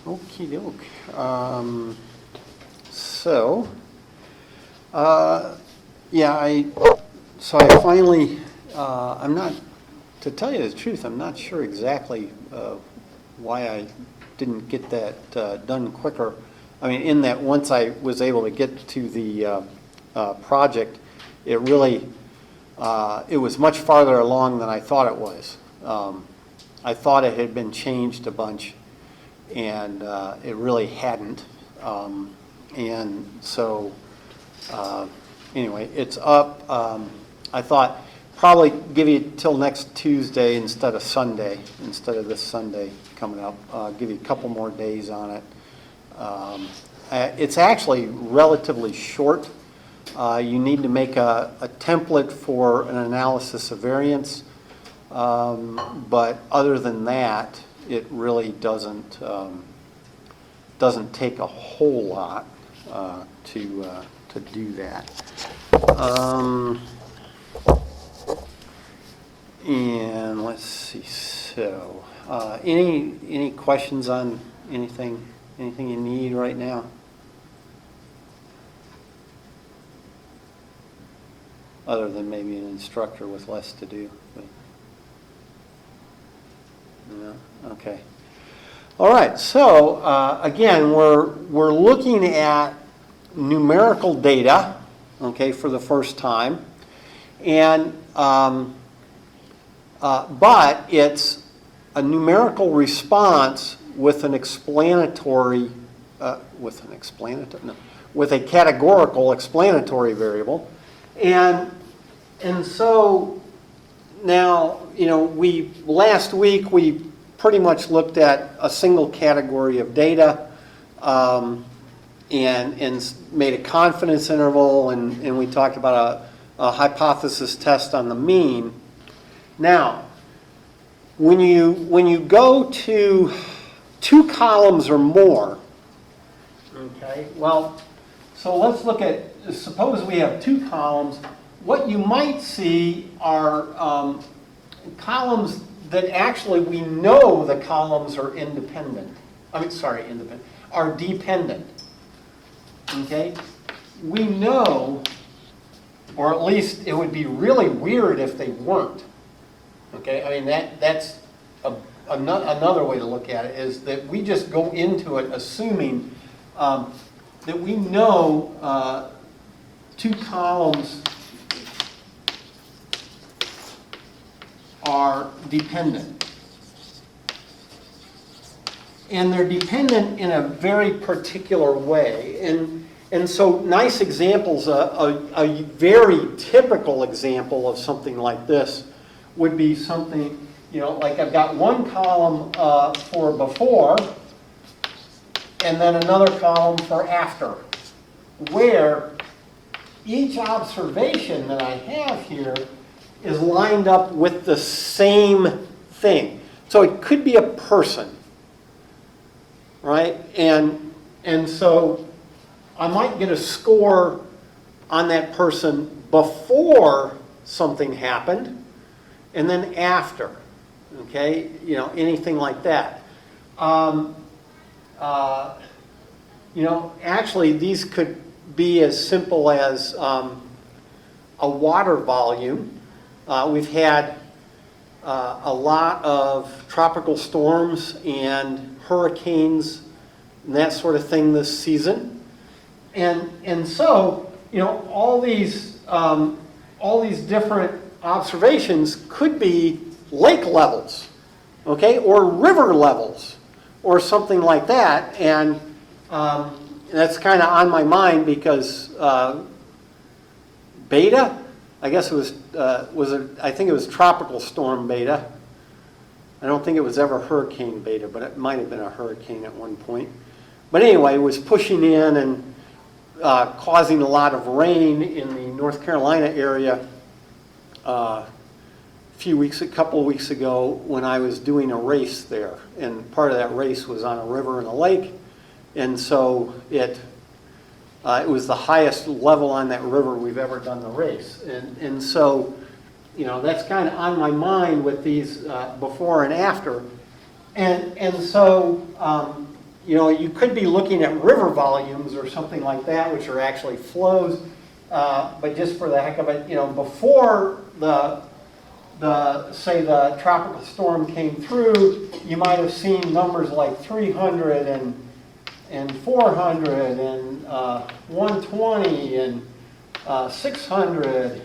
Okie doke. So, yeah, I finally, I'm not, to tell you the truth, I'm not sure exactly why I didn't get that done quicker. I mean, in that once I was able to get to the project, it really, it was much farther along than I thought it was. I thought it had been changed a bunch, and it really hadn't. And so, anyway, it's up. I thought probably give you till next Tuesday instead of Sunday, instead of this Sunday coming up. Give you a couple more days on it. It's actually relatively short. You need to make a template for an analysis of variance, but other than that, it really doesn't take a whole lot to do that. And let's see. So, any questions on anything you need right now? Other than maybe an instructor with less to do. But, no? Okay. All right. So again, we're looking at numerical data, okay, for the first time, and but it's a numerical response with an explanatory, with a categorical explanatory variable, and so now, you know, last week we pretty much looked at a single category of data and made a confidence interval, and we talked about a hypothesis test on the mean. Now, when you go to 2 columns or more, okay, well, so let's look at, suppose we have 2 columns. What you might see are columns that actually we know the columns are independent. I mean, sorry, independent, are dependent. Okay? We know, or at least it would be really weird if they weren't. Okay? I mean, that's another way to look at it, is that we just go into it assuming that we know 2 columns are dependent. And they're dependent in a very particular way. And so nice examples, a very typical example of something like this would be something, you know, like I've got one column for before and then another column for after, where each observation that I have here is lined up with the same thing. So it could be a person, right? And so I might get a score on that person before something happened and then after, okay? You know, anything like that. You know, actually these could be as simple as a water volume. We've had a lot of tropical storms and hurricanes and that sort of thing this season, and so, you know, all these different observations could be lake levels, okay, or river levels, or something like that, and that's kind of on my mind because beta. I guess it I think it was tropical storm beta. I don't think it was ever hurricane beta, but it might have been a hurricane at one point. But anyway, it was pushing in and causing a lot of rain in the North Carolina area a couple of weeks ago when I was doing a race there. And part of that race was on a river and a lake. And so it was the highest level on that river we've ever done the race. And so, you know, that's kind of on my mind with these before and after. And so, you could be looking at river volumes or something like that, which are actually flows. But just for the heck of it, before say the tropical storm came through, you might have seen numbers like 300 and 400 and 120 and 600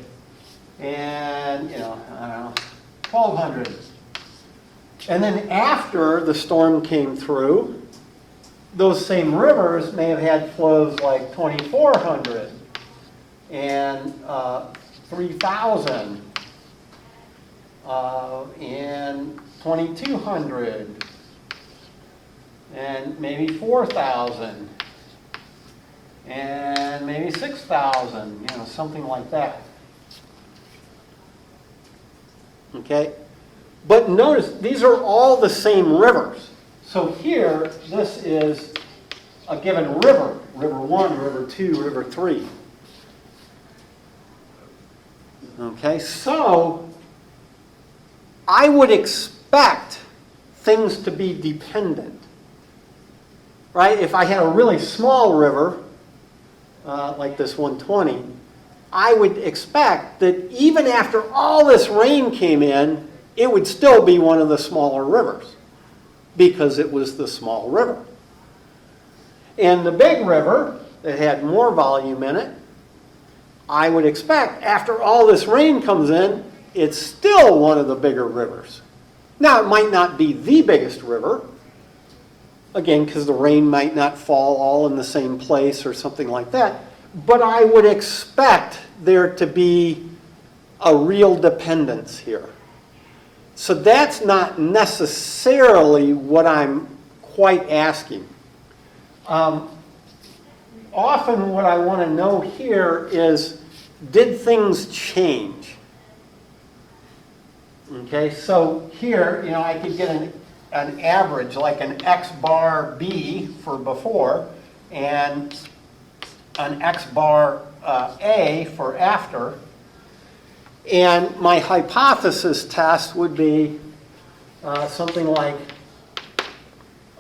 and, I don't know, 1200. And then after the storm came through, those same rivers may have had flows like 2400 and 3000 and 2200 and maybe 4000 and maybe 6000, something like that. Okay? But notice, these are all the same rivers. So here, this is a given river. River 1, River 2, River 3. Okay, so I would expect things to be dependent. Right? If I had a really small river, like this 120, I would expect that even after all this rain came in, it would still be one of the smaller rivers because it was the small river. And the big river that had more volume in it, I would expect after all this rain comes in, it's still one of the bigger rivers. Now, it might not be the biggest river, again, because the rain might not fall all in the same place or something like that, but I would expect there to be a real dependence here. So that's not necessarily what I'm quite asking. Often what I want to know here is, did things change? Okay, so here, I could get an average, like an X bar B for before, and an X bar A for after. And my hypothesis test would be something like,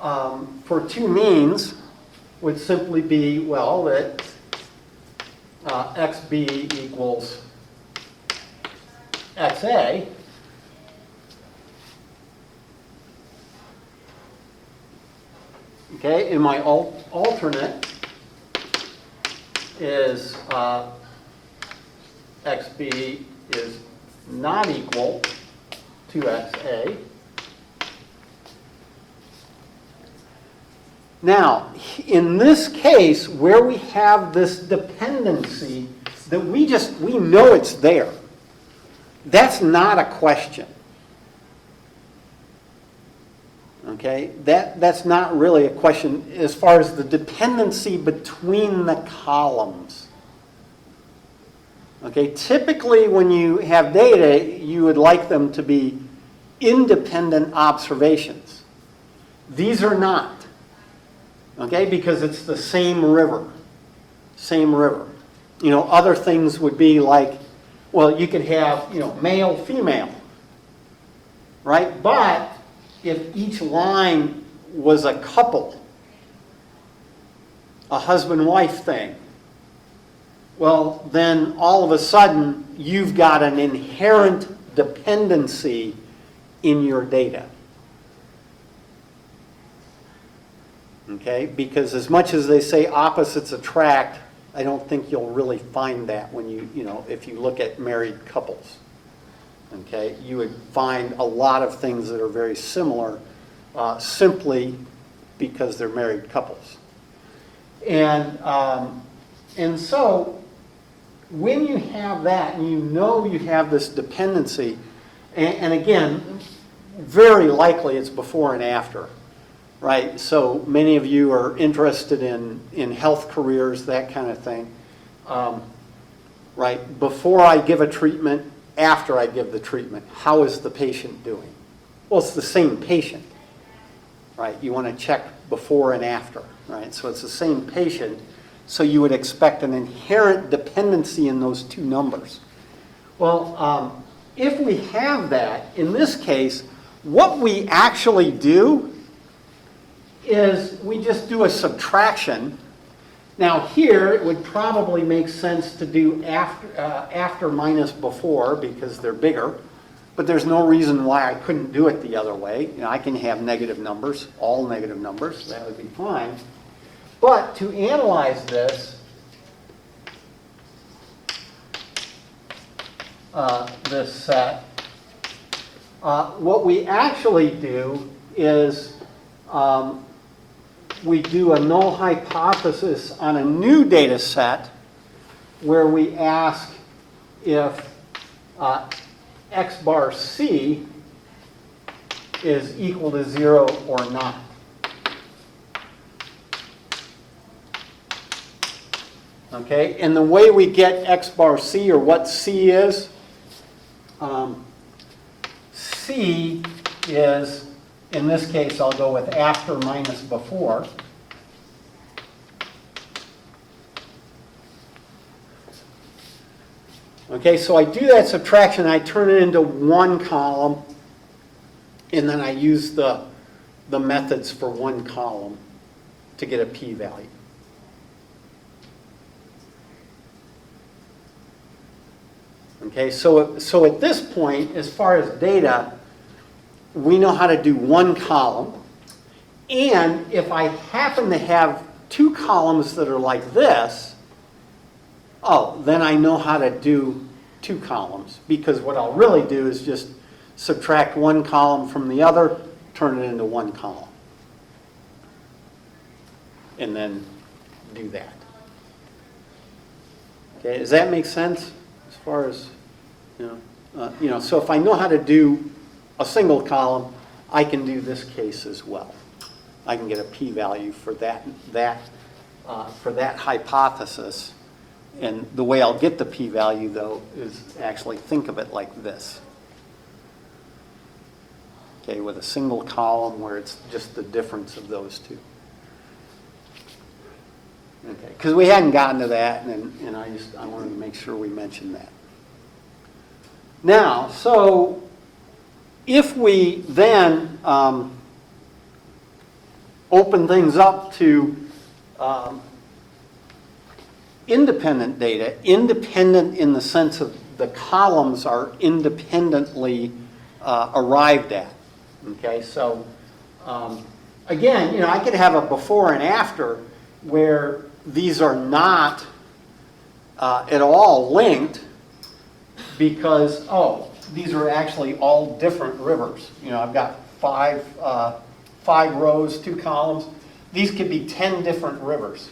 for two means, would simply be, well, that XB equals XA. Okay, and my alternate is XB is not equal to XA. Now, in this case, where we have this dependency that we know it's there, that's not a question. Okay, that's not really a question as far as the dependency between the columns. Okay, typically when you have data, you would like them to be independent observations. These are not. Okay, because it's the same river. Same river. Other things would be like, well, you could have, male, female. Right? But if each line was a couple, a husband-wife thing, well, then all of a sudden you've got an inherent dependency in your data. Okay? Because as much as they say opposites attract, I don't think you'll really find that when if you look at married couples. Okay? You would find a lot of things that are very similar simply because they're married couples. And so when you have that and you have this dependency, and again, very likely it's before and after. Right, so many of you are interested in health careers, that kind of thing. Right, before I give a treatment, after I give the treatment, how is the patient doing? Well, it's the same patient, right? You want to check before and after, right? So it's the same patient, so you would expect an inherent dependency in those two numbers. Well, if we have that, in this case, what we actually do is we just do a subtraction. Now here, it would probably make sense to do after minus before because they're bigger, but there's no reason why I couldn't do it the other way. You know, I can have negative numbers, all negative numbers, that would be fine. But to analyze this, this set, what we actually do is we do a null hypothesis on a new data set where we ask if x bar c is equal to 0 or not. Okay, and the way we get x bar c, or what c is, c is, in this case, I'll go with after minus before. Okay, so I do that subtraction, I turn it into one column, and then I use the methods for one column to get a p-value. Okay, so at this point, as far as data, we know how to do one column. And if I happen to have two columns that are like this, oh, then I know how to do two columns. Because what I'll really do is just subtract one column from the other, turn it into one column. And then do that. Okay, does that make sense? As far as, so if I know how to do a single column, I can do this case as well. I can get a p-value for that hypothesis. And the way I'll get the p-value, though, is actually think of it like this. Okay, with a single column where it's just the difference of those two. Okay, because we hadn't gotten to that, and I wanted to make sure we mentioned that. Now, so if we then open things up to independent data, independent in the sense of the columns are independently arrived at. Okay, so again, I could have a before and after where these are not at all linked because, these are actually all different rivers. I've got five rows, 2 columns. These could be 10 different rivers.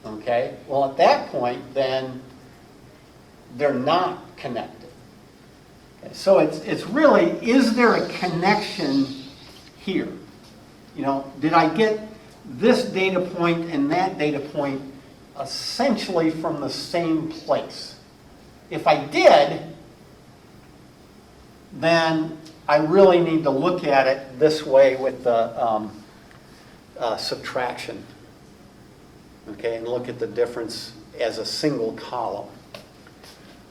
Okay, well at that point then they're not connected. Okay, so it's really, is there a connection here? Did I get this data point and that data point essentially from the same place? If I did, then I really need to look at it this way with the subtraction. Okay, and look at the difference as a single column.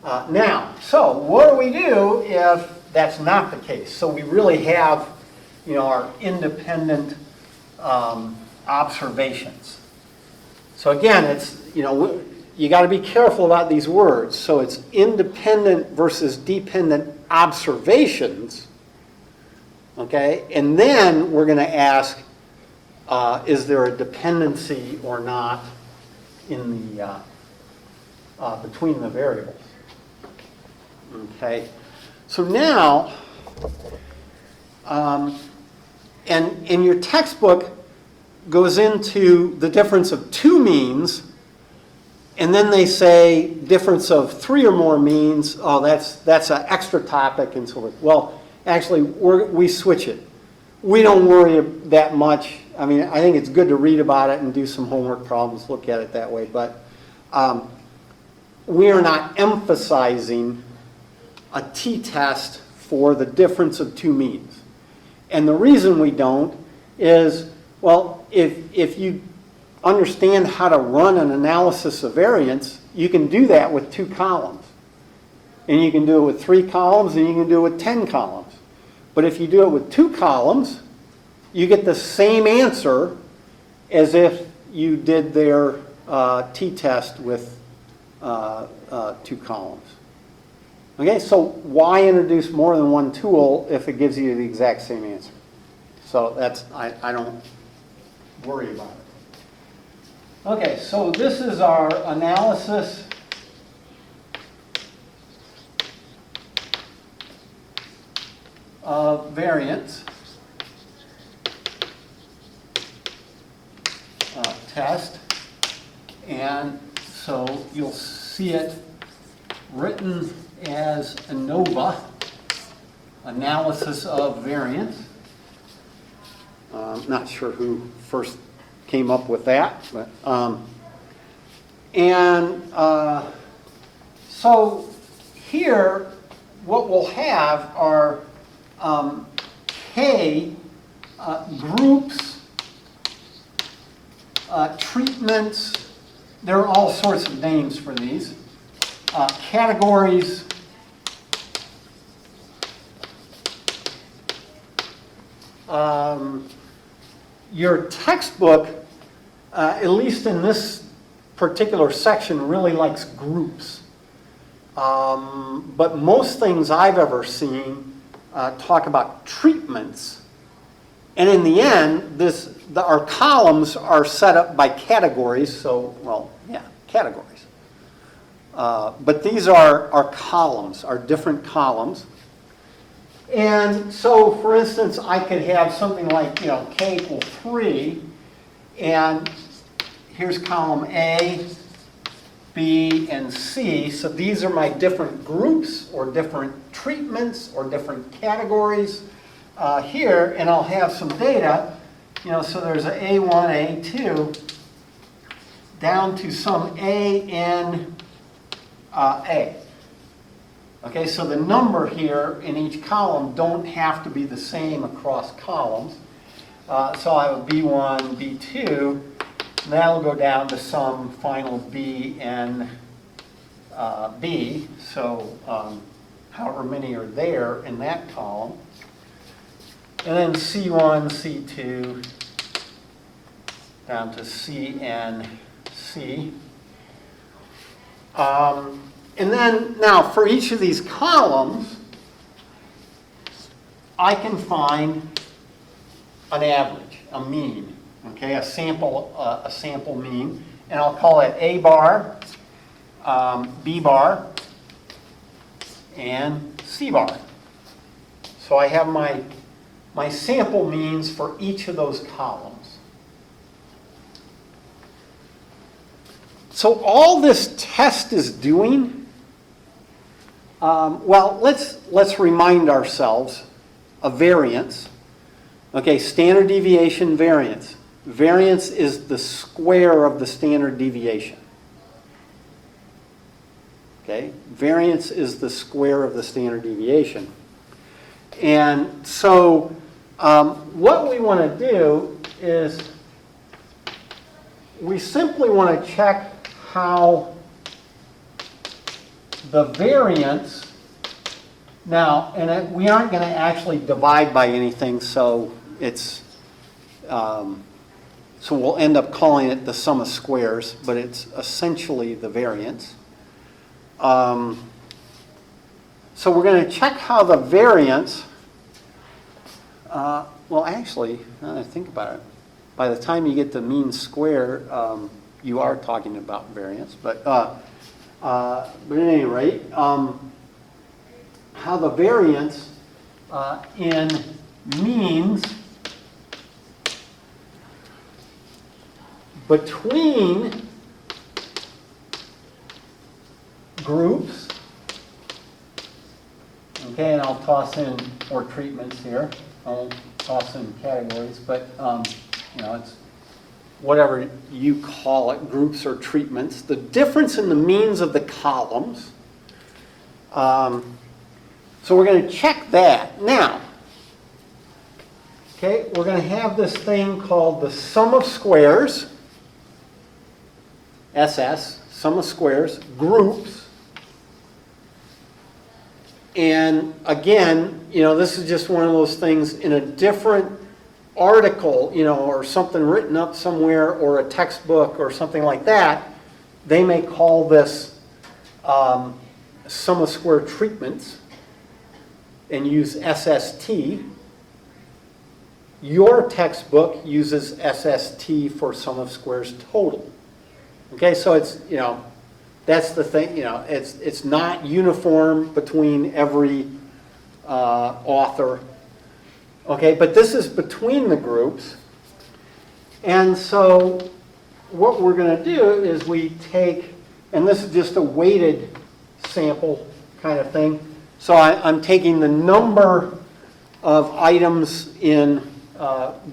Now, so what do we do if that's not the case? So we really have, our independent observations. So again, it's, you got to be careful about these words. So it's independent versus dependent observations. Okay, and then we're going to ask, is there a dependency or not in the between the variables? Okay, so now, and your textbook goes into the difference of 2 means, and then they say difference of 3 or more means. Oh, that's an extra topic and so forth. Well, actually, we switch it. We don't worry that much. I mean, I think it's good to read about it and do some homework problems, look at it that way, but we are not emphasizing a t-test for the difference of 2 means. And the reason we don't is, well, if you understand how to run an analysis of variance, you can do that with 2 columns. And you can do it with 3 columns, and you can do it with 10 columns. But if you do it with 2 columns, you get the same answer as if you did their t-test with 2 columns. Okay, so why introduce more than one tool if it gives you the exact same answer? So that's, I don't worry about it. Okay, so this is our analysis of variance test. And so you'll see it written as ANOVA, analysis of variance. Not sure who first came up with that, but so here what we'll have are K groups, treatments. There are all sorts of names for these. Categories, your textbook, at least in this particular section, really likes groups. But most things I've ever seen talk about treatments. And in the end, our columns are set up by categories. So, well, yeah, categories. But these are our columns, our different columns. And so, for instance, I could have something like, K equal 3, and here's column A, B, and C. So these are my different groups, or different treatments, or different categories here, and I'll have some data. So there's a A1, A2, down to some A in A. Okay, so the number here in each column don't have to be the same across columns. So I have a B1, B2, and that'll go down to some final B and B. So however many are there in that column. And then C1, C2, down to C and C. And then, now, for each of these columns, I can find an average, a mean, okay, a sample mean, and I'll call it A bar, B bar, and C bar. So I have my sample means for each of those columns. So all this test is doing, well, let's remind ourselves of variance. Okay, standard deviation, variance. Variance is the square of the standard deviation. Okay, variance is the square of the standard deviation. And so what we want to do is we simply want to check how the variance, now, and we aren't going to actually divide by anything, so it's, so we'll end up calling it the sum of squares, but it's essentially the variance. So we're going to check how the variance, well, actually, now that I think about it, by the time you get to mean square, you are talking about variance, but at any rate, how the variance in means between groups, okay, and I'll toss in or treatments here. I'll toss in categories, but it's whatever you call it, groups or treatments. The difference in the means of the columns. So we're going to check that. Now, okay, we're going to have this thing called the sum of squares, SS, sum of squares, groups. And again, this is just one of those things in a different article, or something written up somewhere, or a textbook or something like that, they may call this sum of square treatments and use SST. Your textbook uses SST for sum of squares total. Okay, so it's, that's the thing, it's not uniform between every author. Okay, but this is between the groups. And so what we're going to do is we take, and this is just a weighted sample kind of thing. So I'm taking the number of items in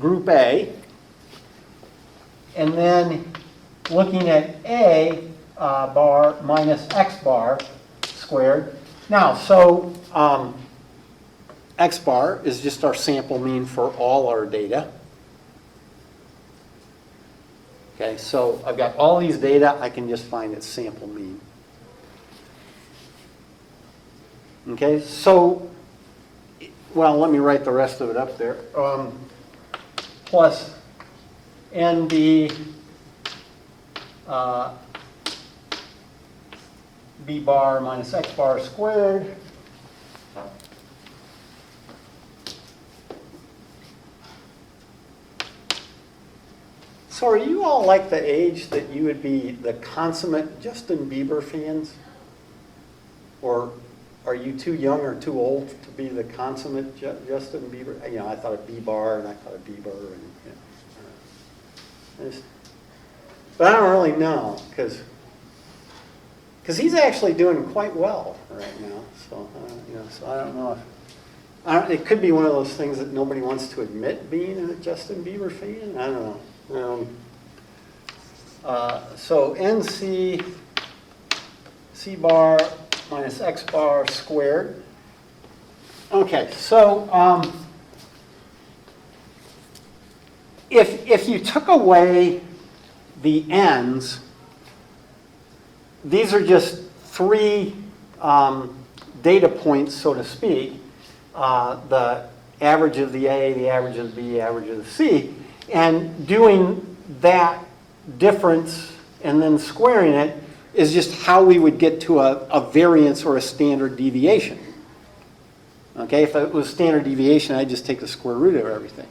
group A, and then looking at A bar minus X bar squared. Now, so X bar is just our sample mean for all our data. Okay, so I've got all these data, I can just find its sample mean. Okay, so, well, let me write the rest of it up there. Plus NB B bar minus X bar squared. So are you all like the age that you would be the consummate Justin Bieber fans? Or are you too young or too old to be the consummate Justin Bieber? I thought of B-bar and I thought of Bieber. But I don't really know, because he's actually doing quite well right now. So, so I don't know if, it could be one of those things that nobody wants to admit being a Justin Bieber fan. I don't know. So NC C bar minus X bar squared. Okay, so if you took away the n's, these are just three data points, so to speak. The average of the A, the average of the B, average of the C. And doing that difference and then squaring it is just how we would get to a variance or a standard deviation. Okay, if it was standard deviation, I'd just take the square root of everything.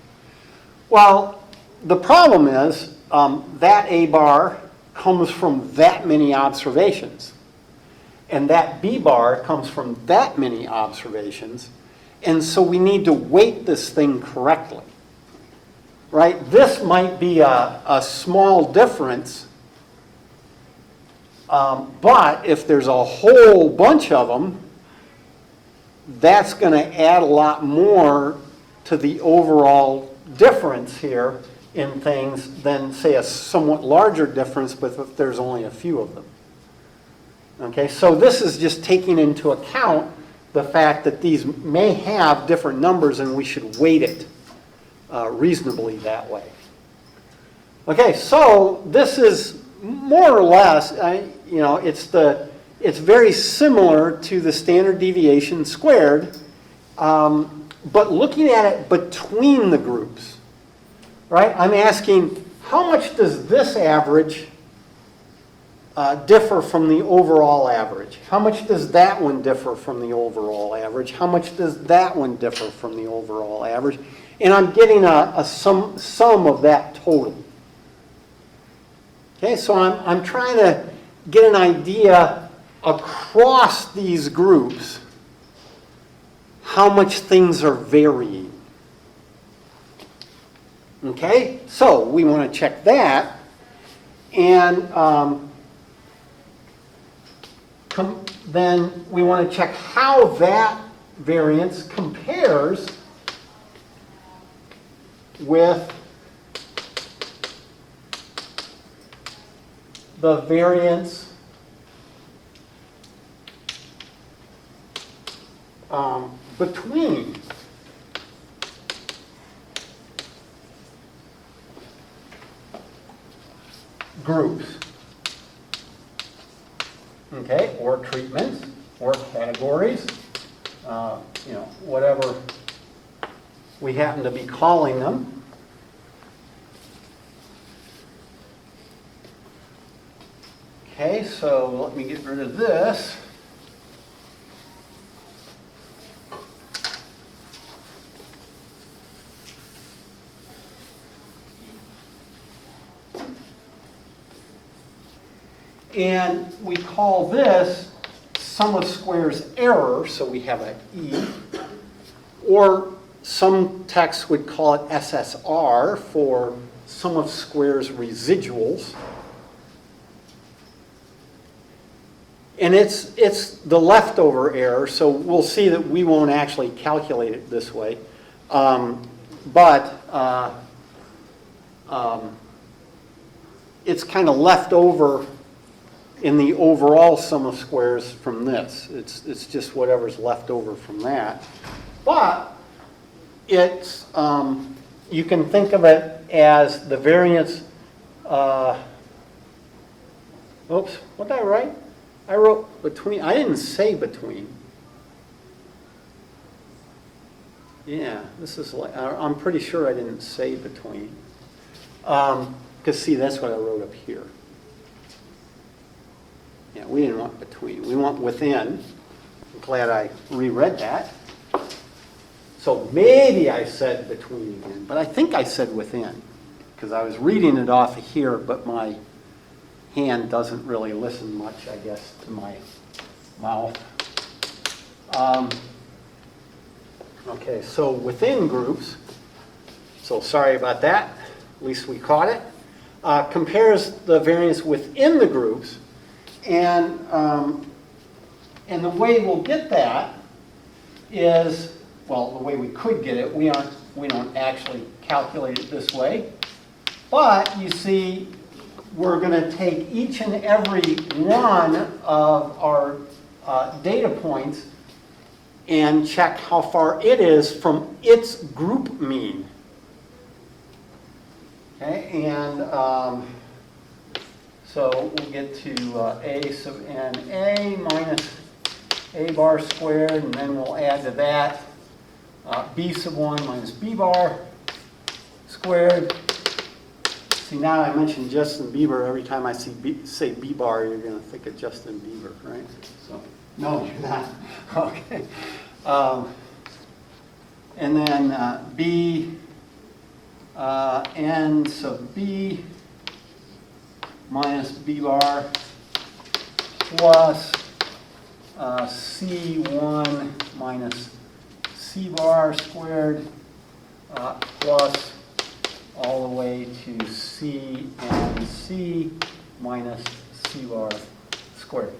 Well, the problem is that A bar comes from that many observations. And that B bar comes from that many observations. And so we need to weight this thing correctly. Right? This might be a small difference, but if there's a whole bunch of them, that's going to add a lot more to the overall difference here in things than, say, a somewhat larger difference, but if there's only a few of them. Okay, so this is just taking into account the fact that these may have different numbers and we should weight it reasonably that way. Okay, so this is more or less, it's very similar to the standard deviation squared, but looking at it between the groups, right? I'm asking, how much does this average differ from the overall average? How much does that one differ from the overall average? How much does that one differ from the overall average? And I'm getting a sum of that total. Okay, so I'm trying to get an idea across these groups how much things are varying. Okay, so we want to check that, and then we want to check how that variance compares with the variance between groups, okay, or treatments, or categories, whatever we happen to be calling them. Okay, so let me get rid of this. And we call this sum of squares error, so we have an E. Or some texts would call it SSR for sum of squares residuals. And it's the leftover error, so we'll see that we won't actually calculate it this way. It's kind of left over in the overall sum of squares from this. It's just whatever's left over from that. But it's, you can think of it as the variance, oops, what did I write? I wrote between, I didn't say between. Yeah, this is like, I'm pretty sure I didn't say between. Because see, that's what I wrote up here. Yeah, we didn't want between. We want within. I'm glad I reread that. So maybe I said between again, but I think I said within because I was reading it off of here, but my hand doesn't really listen much, I guess, to my mouth. Okay, so within groups, so sorry about that, at least we caught it, compares the variance within the groups. And the way we'll get that is, well, the way we could get it, we don't actually calculate it this way. But you see, we're going to take each and every one of our data points and check how far it is from its group mean. Okay, and so we'll get to a sub n a minus a bar squared, and then we'll add to that b sub 1 minus b bar squared. See, now I mention Justin Bieber. Every time I say b bar, you're going to think of Justin Bieber, right? So, no, you're not. Okay. And then b n sub b minus b bar plus c1 minus c bar squared plus all the way to c and c minus c bar squared.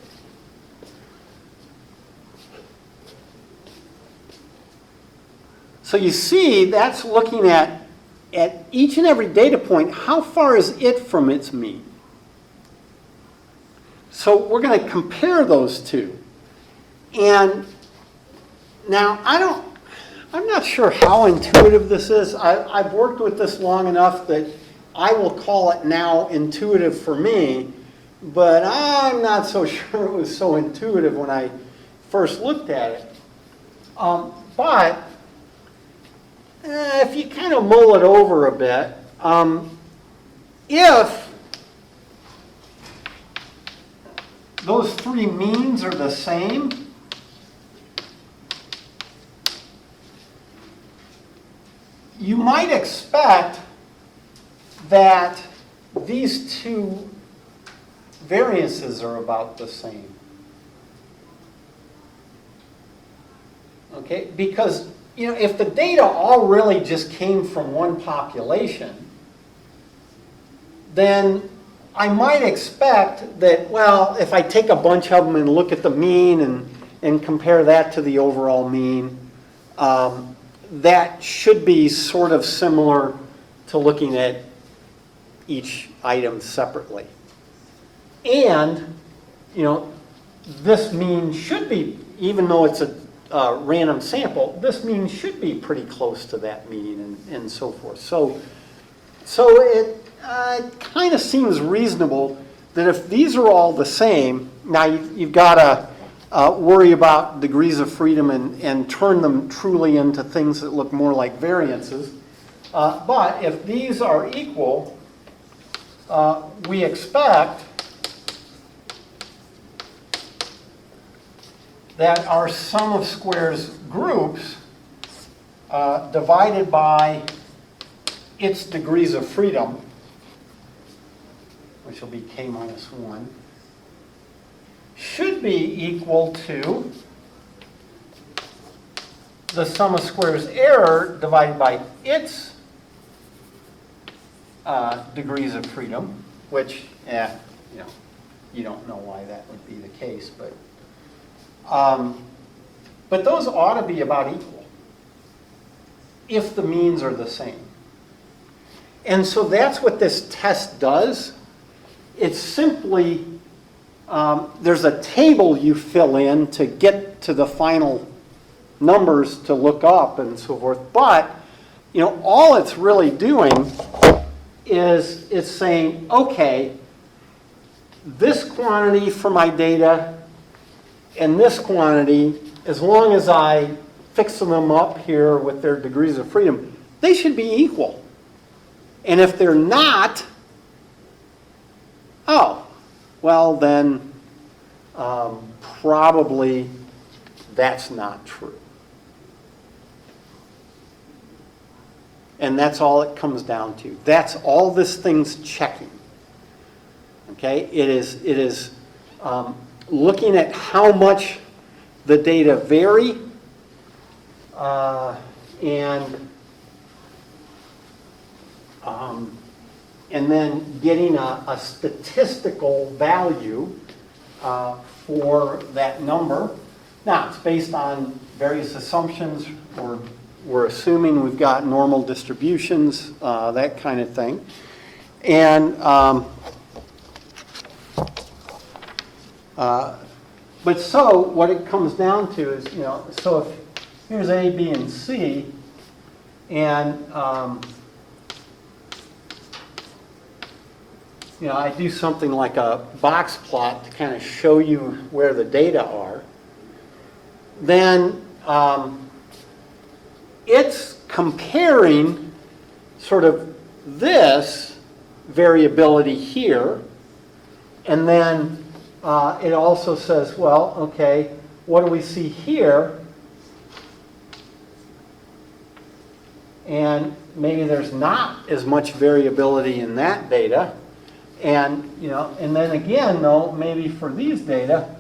So you see, that's looking at each and every data point, how far is it from its mean? So we're going to compare those two. And now I'm not sure how intuitive this is. I've worked with this long enough that I will call it now intuitive for me, but I'm not so sure it was so intuitive when I first looked at it. But if you kind of mull it over a bit, if those three means are the same, you might expect that these two variances are about the same. Okay, because if the data all really just came from one population, then I might expect that, well, if I take a bunch of them and look at the mean and compare that to the overall mean, that should be sort of similar to looking at each item separately. And, this mean should be, even though it's a random sample, this mean should be pretty close to that mean and so forth. So it kind of seems reasonable that if these are all the same, now you've got worry about degrees of freedom and turn them truly into things that look more like variances. But if these are equal, we expect that our sum of squares groups divided by its degrees of freedom, which will be k minus 1, should be equal to the sum of squares error divided by its degrees of freedom, which, you don't know why that would be the case, but those ought to be about equal if the means are the same. And so that's what this test does. It's simply, there's a table you fill in to get to the final numbers to look up and so forth. But, all it's really doing is it's saying, okay, this quantity for my data and this quantity, as long as I fix them up here with their degrees of freedom, they should be equal. And if they're not, oh, well then probably that's not true. And that's all it comes down to. That's all this thing's checking. Okay, it is looking at how much the data vary and then getting a statistical value for that number. Now, it's based on various assumptions. We're assuming we've got normal distributions, that kind of thing. And but so what it comes down to is, so if here's A, B, and C, and I do something like a box plot to kind of show you where the data are, then it's comparing sort of this variability here, and then it also says, well, okay, what do we see here? And maybe there's not as much variability in that data. And, and then again, though, maybe for these data,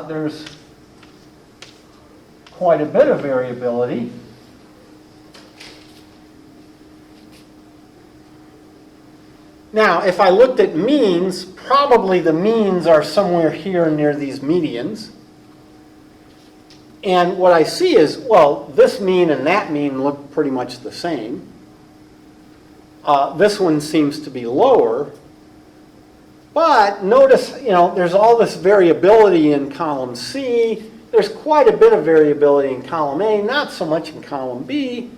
there's quite a bit of variability. Now, if I looked at means, probably the means are somewhere here near these medians. And what I see is, well, this mean and that mean look pretty much the same. This one seems to be lower. But notice, there's all this variability in column C. There's quite a bit of variability in column A, not so much in column B.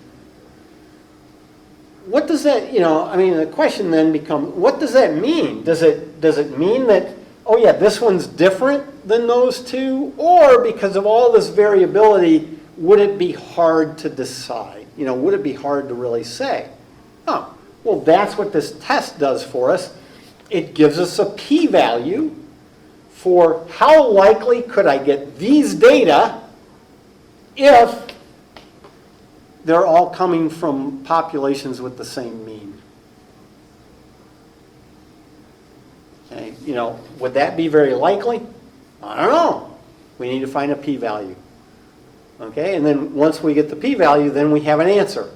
What does that, the question then becomes, what does that mean? Does it mean that, oh yeah, this one's different than those two? Or because of all this variability, would it be hard to decide? Would it be hard to really say? Oh, well, that's what this test does for us. It gives us a p-value for how likely could I get these data if they're all coming from populations with the same mean. Okay, would that be very likely? I don't know. We need to find a p-value. Okay, and then once we get the p-value, then we have an answer.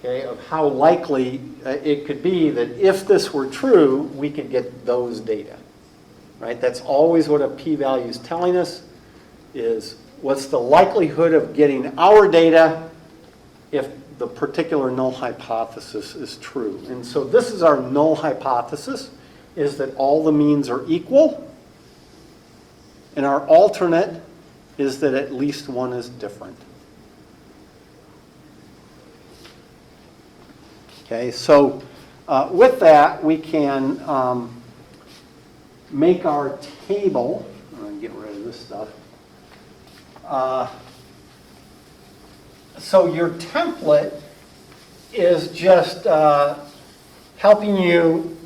Okay, of how likely it could be that if this were true, we could get those data. Right? That's always what a p-value is telling us, is what's the likelihood of getting our data if the particular null hypothesis is true. And so this is our null hypothesis, is that all the means are equal. And our alternate is that at least one is different. Okay, so with that, we can make our table. I'm going to get rid of this stuff. So your template is just helping you,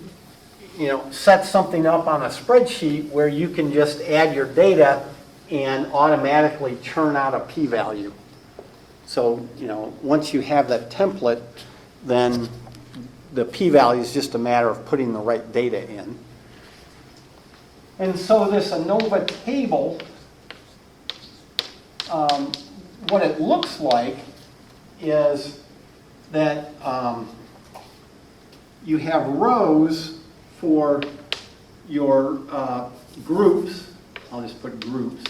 set something up on a spreadsheet where you can just add your data and automatically churn out a p-value. So, once you have that template, then the p-value is just a matter of putting the right data in. And so this ANOVA table, what it looks like is that you have rows for your groups. I'll just put groups.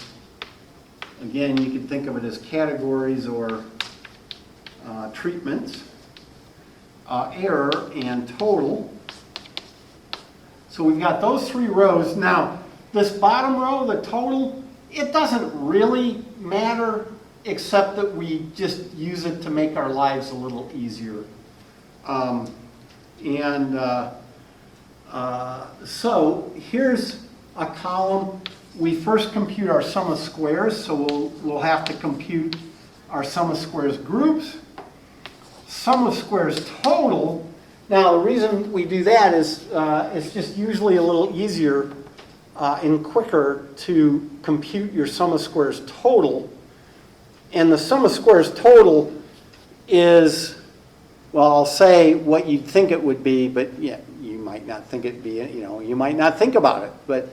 Again, you can think of it as categories or treatments, error, and total. So we've got those three rows. Now, this bottom row, the total, it doesn't really matter except that we just use it to make our lives a little easier. So here's a column. We first compute our sum of squares, so we'll have to compute our sum of squares groups. Sum of squares total. Now the reason we do that is it's just usually a little easier and quicker to compute your sum of squares total. And the sum of squares total is, well, I'll say what you'd think it would be, but yeah, you might not think it'd be, you might not think about it. But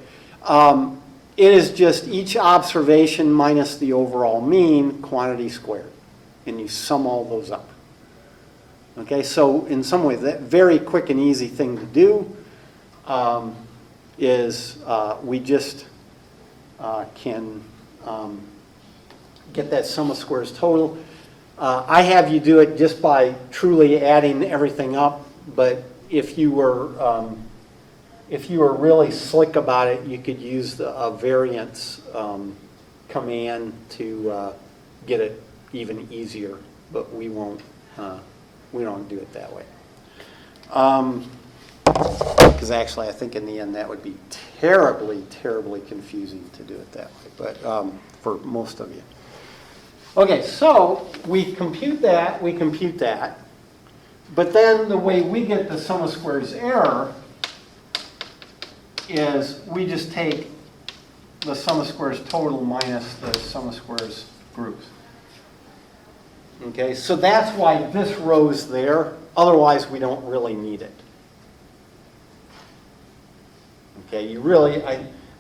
it is just each observation minus the overall mean quantity squared. And you sum all those up. Okay, so in some ways, that very quick and easy thing to do is we just can get that sum of squares total. I have you do it just by truly adding everything up, but if you were really slick about it, you could use a variance command to get it even easier, but we don't do it that way. Because actually, I think in the end that would be terribly, terribly confusing to do it that way, but for most of you. Okay, so we compute that, but then the way we get the sum of squares error is we just take the sum of squares total minus the sum of squares groups. Okay, so that's why this row's there. Otherwise, we don't really need it. Okay,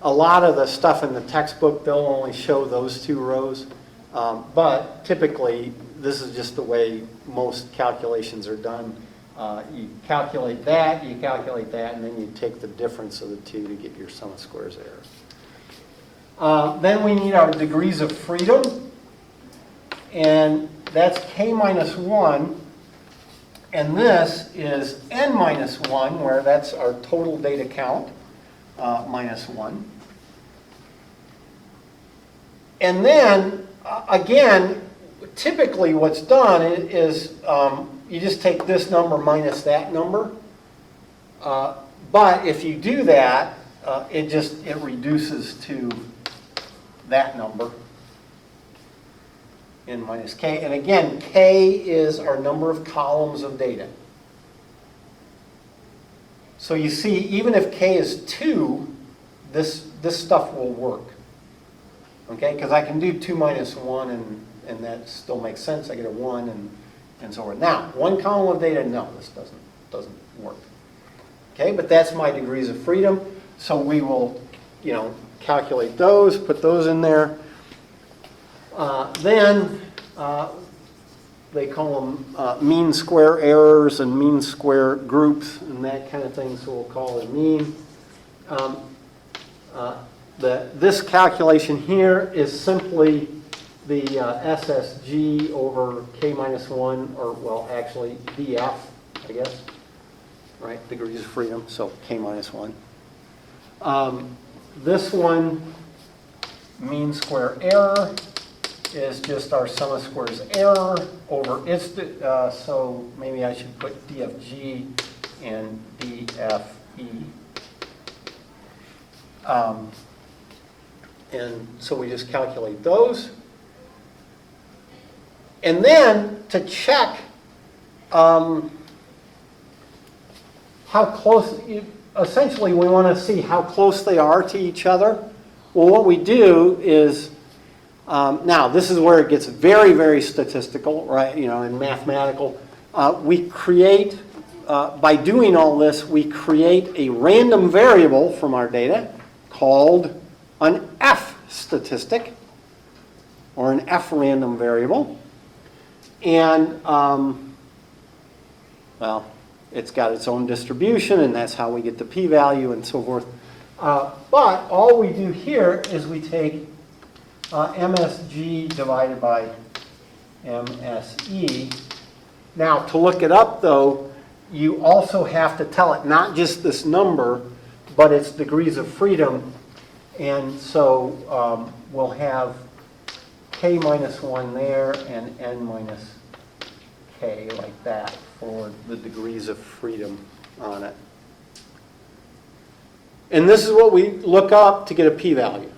a lot of the stuff in the textbook, they'll only show those two rows. But typically, this is just the way most calculations are done. You calculate that, and then you take the difference of the two to get your sum of squares error. Then we need our degrees of freedom, and that's k minus 1, and this is n minus 1, where that's our total data count, minus 1. And then, again, typically what's done is you just take this number minus that number. But if you do that, it reduces to that number, n minus k. And again, k is our number of columns of data. So you see, even if k is 2, this stuff will work. Okay, because I can do 2 minus 1, and that still makes sense. I get a 1, and so forth. Now, one column of data, no, this doesn't work. Okay, but that's my degrees of freedom. So we will, calculate those, put those in there. Then they call them mean square errors and mean square groups and that kind of thing. So we'll call it mean. This calculation here is simply the SSG over k minus 1, or well, actually df, I guess, right? Degrees of freedom, so k minus 1. This one, mean square error, is just our sum of squares error over its, so maybe I should put dfg and dfe. And so we just calculate those. And then to check how close, essentially we want to see how close they are to each other. Well, what we do is, now this is where it gets very, very statistical, right? You know, and mathematical. We create, by doing all this, we create a random variable from our data called an F statistic, or an F random variable. And, well, it's got its own distribution, and that's how we get the p-value and so forth. But all we do here is we take MSG divided by MSE. Now, to look it up, though, you also have to tell it not just this number, but its degrees of freedom. And so we'll have k minus 1 there and n minus k, like that, for the degrees of freedom on it. And this is what we look up to get a p-value.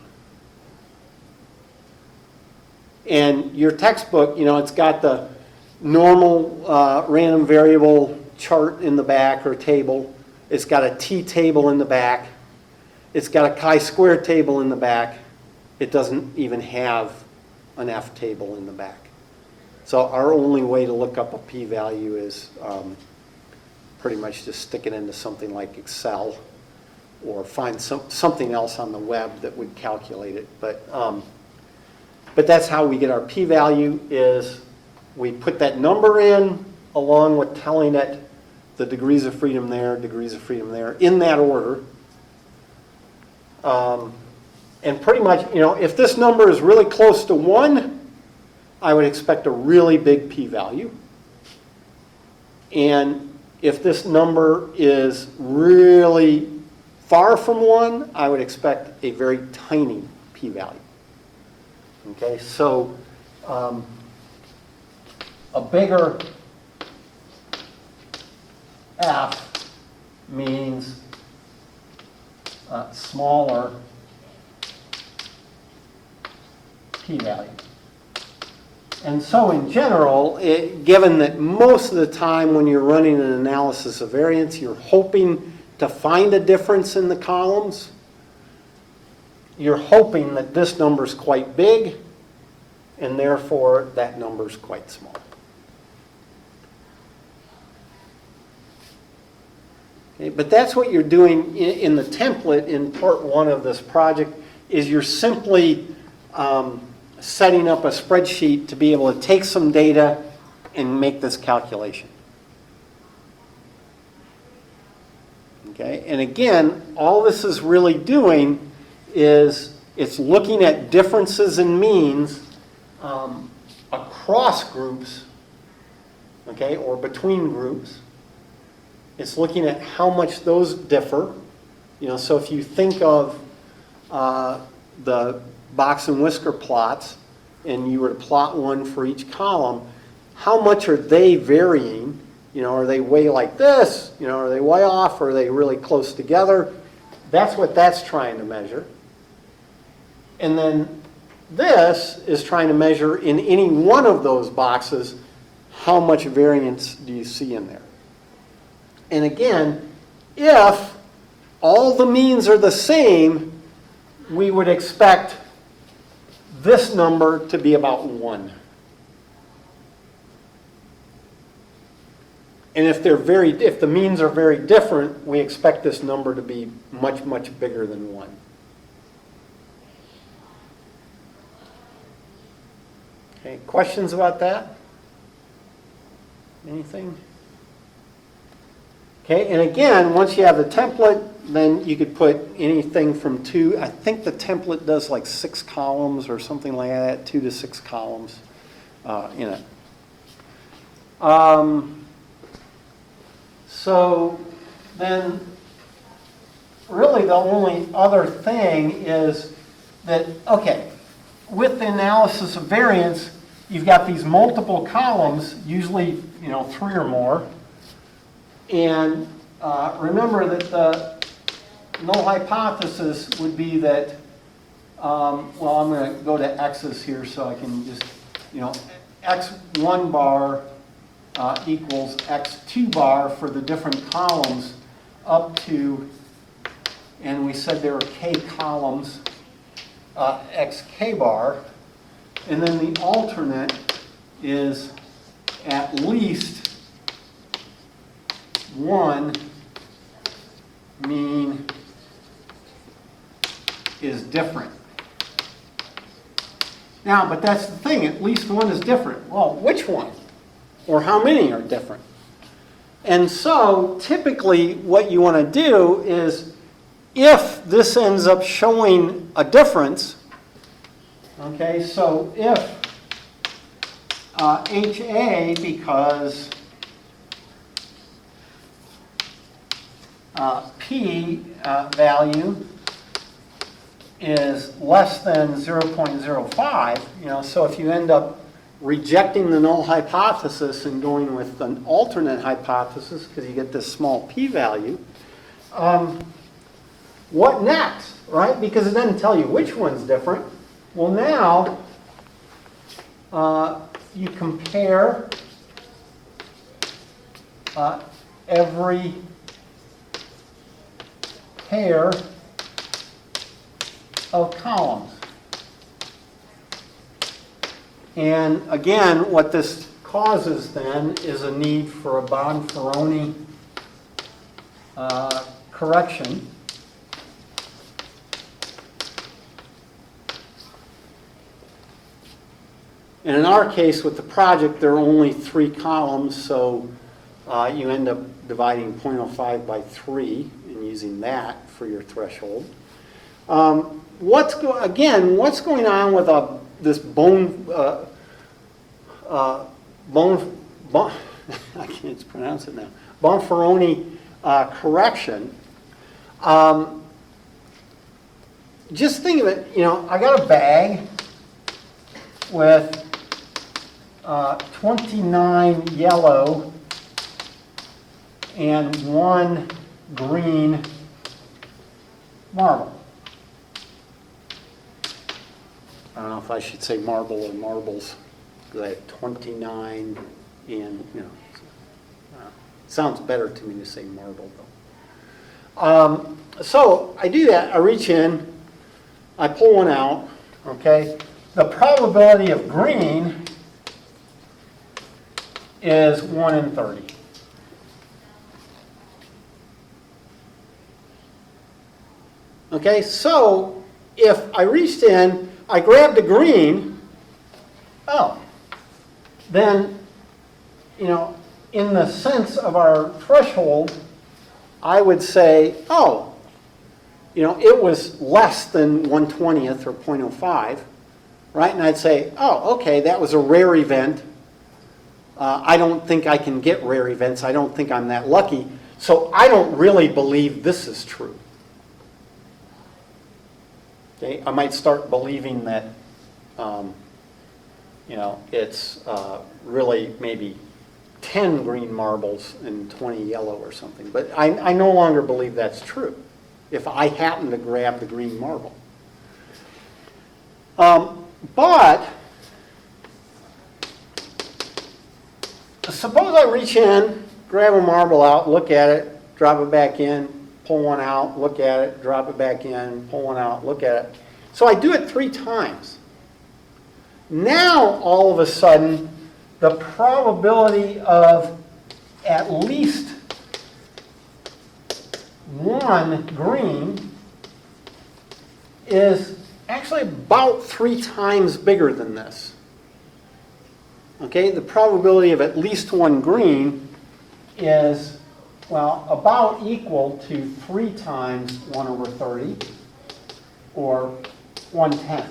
And your textbook, you know, it's got the normal random variable chart in the back, or table. It's got a t-table in the back. It's got a chi-square table in the back. It doesn't even have an F table in the back. So our only way to look up a p-value is pretty much just stick it into something like Excel, or find something else on the web that would calculate it. But that's how we get our p-value, is we put that number in along with telling it the degrees of freedom there, in that order. And pretty much, you know, if this number is really close to 1, I would expect a really big p-value. And if this number is really far from 1, I would expect a very tiny p-value. Okay, so a bigger F means smaller p-value. And so in general, given that most of the time when you're running an analysis of variance, you're hoping to find a difference in the columns, you're hoping that this number is quite big, and therefore that number is quite small. Okay, but that's what you're doing in the template in part 1 of this project, is you're simply setting up a spreadsheet to be able to take some data and make this calculation. Okay, and again, all this is really doing is it's looking at differences in means across groups, okay, or between groups. It's looking at how much those differ. You know, so if you think of the box and whisker plots, and you were to plot one for each column, how much are they varying? You know, are they way like this? You know, are they way off? Or are they really close together? That's what that's trying to measure. And then this is trying to measure in any one of those boxes, how much variance do you see in there? And again, if all the means are the same, we would expect this number to be about 1. And if the means are very different, we expect this number to be much, much bigger than 1. Okay, questions about that? Anything? Okay, and again, once you have the template, then you could put anything from 2. I think the template does like 6 columns or something like that, 2 to 6 columns in it. So then really the only other thing is that, okay, with the analysis of variance, you've got these multiple columns, usually, you know, 3 or more. And remember that the null hypothesis would be that well, I'm going to go to x's here so I can just, x1 bar equals x2 bar for the different columns up to, and we said there are k columns, xk bar, and then the alternate is at least one mean is different. Now, but that's the thing, at least one is different. Well, which one? Or how many are different? And so, typically, what you want to do is, if this ends up showing a difference, okay, so if HA, because P value is less than 0.05, so if you end up rejecting the null hypothesis and going with an alternate hypothesis because you get this small p-value, what next, right? Because it doesn't tell you which one's different. Well, now you compare every pair of columns. And again, what this causes then is a need for a Bonferroni correction. And in our case, with the project, there are only 3 columns, so you end up dividing 0.05 by 3 and using that for your threshold. What's going on with this I can't pronounce it now, Bonferroni correction? Just think of it, I got a bag with 29 yellow and 1 green marble. I don't know if I should say marble or marbles, because I have 29 and, sounds better to me to say marble, though. So I do that. I reach in, I pull one out, okay? The probability of green is 1 in 30. Okay, so if I reached in, I grabbed a green, then, in the sense of our threshold, I would say, it was less than 1/20th or 0.05, right? And I'd say, okay, that was a rare event. I don't think I can get rare events. I don't think I'm that lucky. So I don't really believe this is true. Okay, I might start believing that, it's really maybe 10 green marbles and 20 yellow or something. But I no longer believe that's true if I happen to grab the green marble. But suppose I reach in, grab a marble out, look at it, drop it back in, pull one out, look at it, drop it back in, pull one out, look at it. So I do it 3 times. Now, all of a sudden, the probability of at least 1 green is actually about 3 times bigger than this. Okay, the probability of at least 1 green is, about equal to 3 times 1 over 30, or 1/10,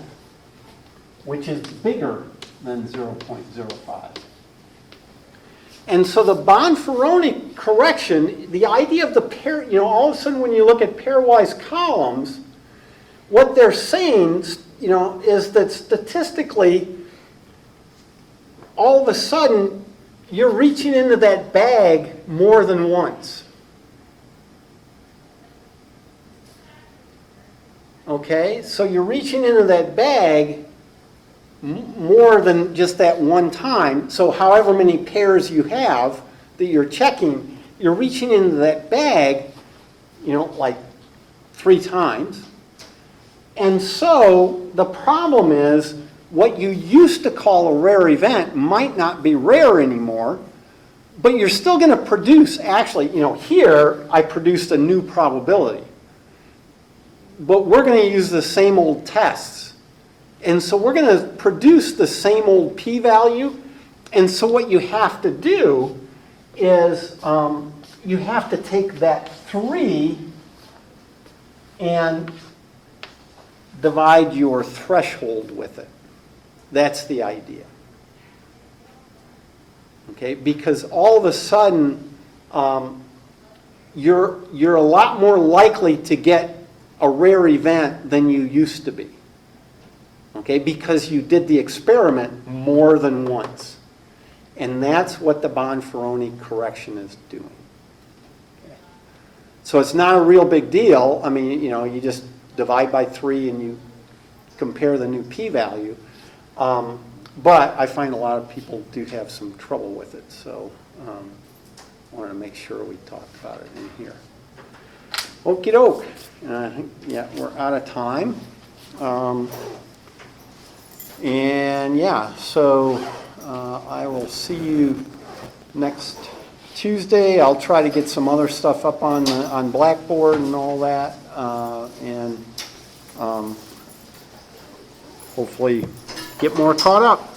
which is bigger than 0.05. And so the Bonferroni correction, the idea of the pair, all of a sudden when you look at pairwise columns, what they're saying, is that statistically, all of a sudden, you're reaching into that bag more than once. Okay, so you're reaching into that bag more than just that one time. So however many pairs you have that you're checking, you're reaching into that bag, like 3 times. And so the problem is what you used to call a rare event might not be rare anymore, but you're still going to produce, actually, here I produced a new probability. But we're going to use the same old tests. And so we're going to produce the same old p-value. And so what you have to do is you have to take that 3 and divide your threshold with it. That's the idea. Okay, because all of a sudden you're a lot more likely to get a rare event than you used to be. Okay, because you did the experiment more than once. And that's what the Bonferroni correction is doing. Okay. So it's not a real big deal. I mean, you just divide by 3 and you compare the new p-value. But I find a lot of people do have some trouble with it. So I wanted to make sure we talked about it in here. Okie doke. I think, yeah, we're out of time. And yeah, so I will see you next Tuesday. I'll try to get some other stuff up on Blackboard and all that, and hopefully get more caught up.